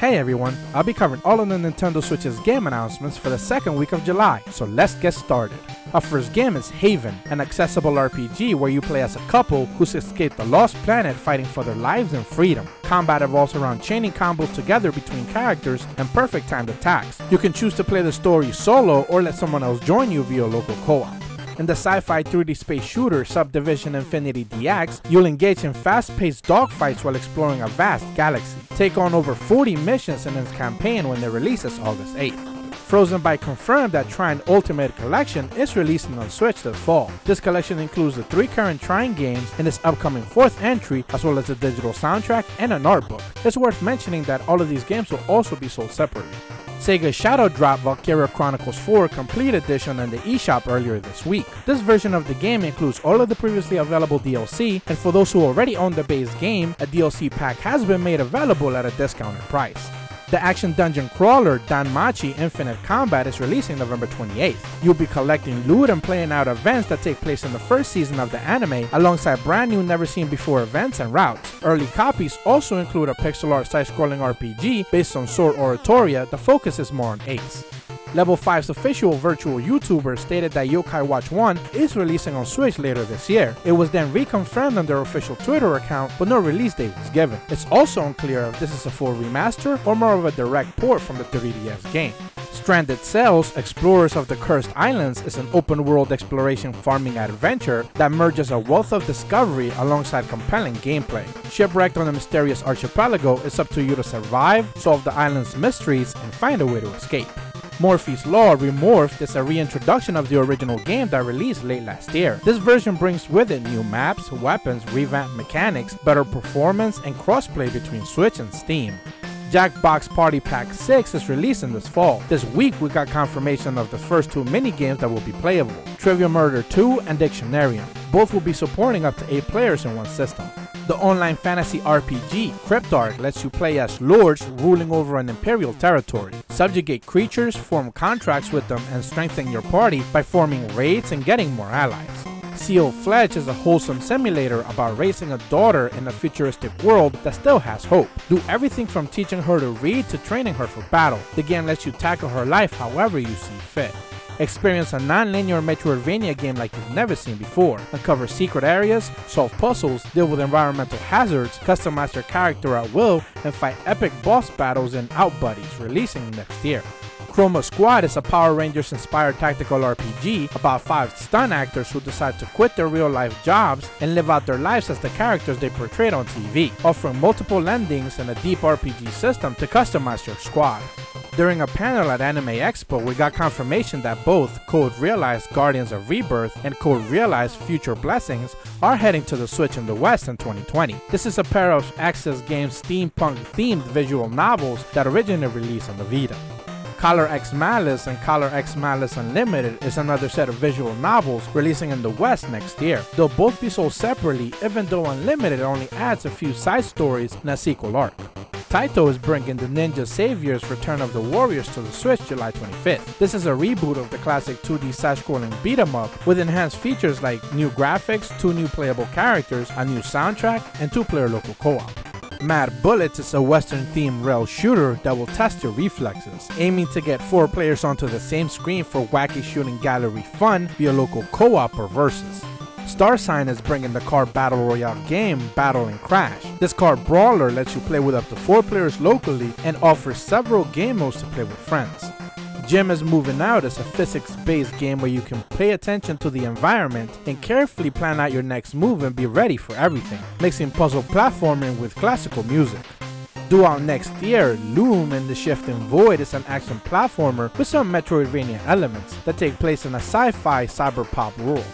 Hey everyone, I'll be covering all of the Nintendo Switch's game announcements for the second week of July, so let's get started. Our first game is Haven, an accessible RPG where you play as a couple who's escaped the lost planet fighting for their lives and freedom. Combat revolves around chaining combos together between characters and perfect timed attacks. You can choose to play the story solo or let someone else join you via local co-op. In the sci-fi 3D space shooter Subdivision Infinity DX, you'll engage in fast-paced dogfights while exploring a vast galaxy. Take on over 40 missions in its campaign when it releases August 8th. Frozen Byte confirmed that Trine Ultimate Collection is releasing on Switch this fall. This collection includes the 3 current Trine games and its upcoming 4th entry, as well as a digital soundtrack and an art book. It's worth mentioning that all of these games will also be sold separately. Sega's Shadow Drop Valkyria Chronicles 4 Complete Edition in the eShop earlier this week. This version of the game includes all of the previously available DLC, and for those who already own the base game, a DLC pack has been made available at a discounted price. The action dungeon crawler Danmachi Infinite Combate is releasing November 28th. You'll be collecting loot and playing out events that take place in the first season of the anime, alongside brand new never seen before events and routes. Early copies also include a pixel art side-scrolling RPG based on R.O.T.W Oratoria that focuses more on Ace. Level 5's official virtual YouTuber stated that Yokai Watch 1 is releasing on Switch later this year. It was then reconfirmed on their official Twitter account, but no release date was given. It's also unclear if this is a full remaster or more of a direct port from the 3DS game. Stranded Sails, Explorers of the Cursed Islands is an open-world exploration farming adventure that merges a wealth of discovery alongside compelling gameplay. Shipwrecked on a mysterious archipelago, it's up to you to survive, solve the island's mysteries, and find a way to escape. Morphe's Law Remorphed is a reintroduction of the original game that released late last year. This version brings with it new maps, weapons, revamped mechanics, better performance, and crossplay between Switch and Steam. Jackbox Party Pack 6 is releasing this fall. This week we got confirmation of the first 2 mini-games that will be playable, Trivia Murder 2 and Dictionarium. Both will be supporting up to 8 players in one system. The online fantasy RPG Cryptarch lets you play as lords ruling over an imperial territory. Subjugate creatures, form contracts with them, and strengthen your party by forming raids and getting more allies. Seal Fledge is a wholesome simulator about raising a daughter in a futuristic world that still has hope. Do everything from teaching her to read to training her for battle. The game lets you tackle her life however you see fit. Experience a non-linear Metroidvania game like you've never seen before. Uncover secret areas, solve puzzles, deal with environmental hazards, customize your character at will, and fight epic boss battles in Out Buddies, releasing next year. Chroma Squad is a Power Rangers inspired tactical RPG about 5 stunt actors who decide to quit their real life jobs and live out their lives as the characters they portrayed on TV, offering multiple endings and a deep RPG system to customize your squad. During a panel at Anime Expo, we got confirmation that both Code Realized Guardians of Rebirth and Code Realized Future Blessings are heading to the Switch in the West in 2020. This is a pair of Access Games steampunk-themed visual novels that originally released on the Vita. Color X Malice and Color X Malice Unlimited is another set of visual novels releasing in the West next year. They'll both be sold separately, even though Unlimited only adds a few side stories and a sequel arc. Taito is bringing the Ninja Saviors Return of the Warriors to the Switch July 25th. This is a reboot of the classic 2D side-scrolling beat-em-up with enhanced features like new graphics, 2 new playable characters, a new soundtrack, and 2-player local co-op. Mad Bullets is a Western-themed rail shooter that will test your reflexes, aiming to get 4 players onto the same screen for wacky shooting gallery fun via local co-op or versus. Star Sign is bringing the car battle royale game Battle and Crash. This car brawler lets you play with up to 4 players locally and offers several game modes to play with friends. Gym is Moving Out is a physics-based game where you can pay attention to the environment and carefully plan out your next move and be ready for everything, mixing puzzle platforming with classical music. Due out next year, Lume in the Shifting Void is an action platformer with some Metroidvania elements that take place in a sci-fi cyberpop world.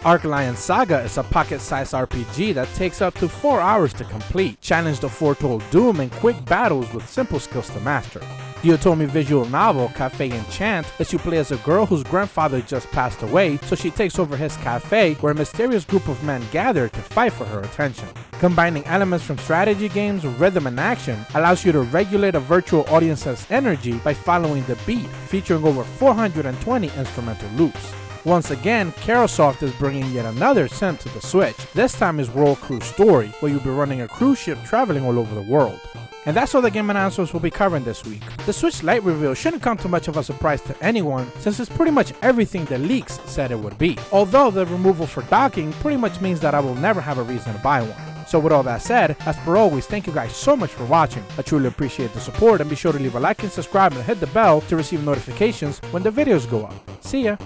Archlion Saga is a pocket-sized RPG that takes up to 4 hours to complete. Challenge the foretold doom in quick battles with simple skills to master. The Otomi visual novel Cafe Enchant lets you play as a girl whose grandfather just passed away, so she takes over his cafe where a mysterious group of men gather to fight for her attention. Combining elements from strategy games, rhythm, and action allows you to regulate a virtual audience's energy by following the beat, featuring over 420 instrumental loops. Once again, Carosoft is bringing yet another sim to the Switch. This time is World Cruise Story, where you'll be running a cruise ship traveling all over the world. And that's all the game announcements we'll be covering this week. The Switch Lite reveal shouldn't come too much of a surprise to anyone, since it's pretty much everything the leaks said it would be. Although the removal for docking pretty much means that I will never have a reason to buy one. So with all that said, as per always, thank you guys so much for watching. I truly appreciate the support, and be sure to leave a like and subscribe and hit the bell to receive notifications when the videos go up. See ya!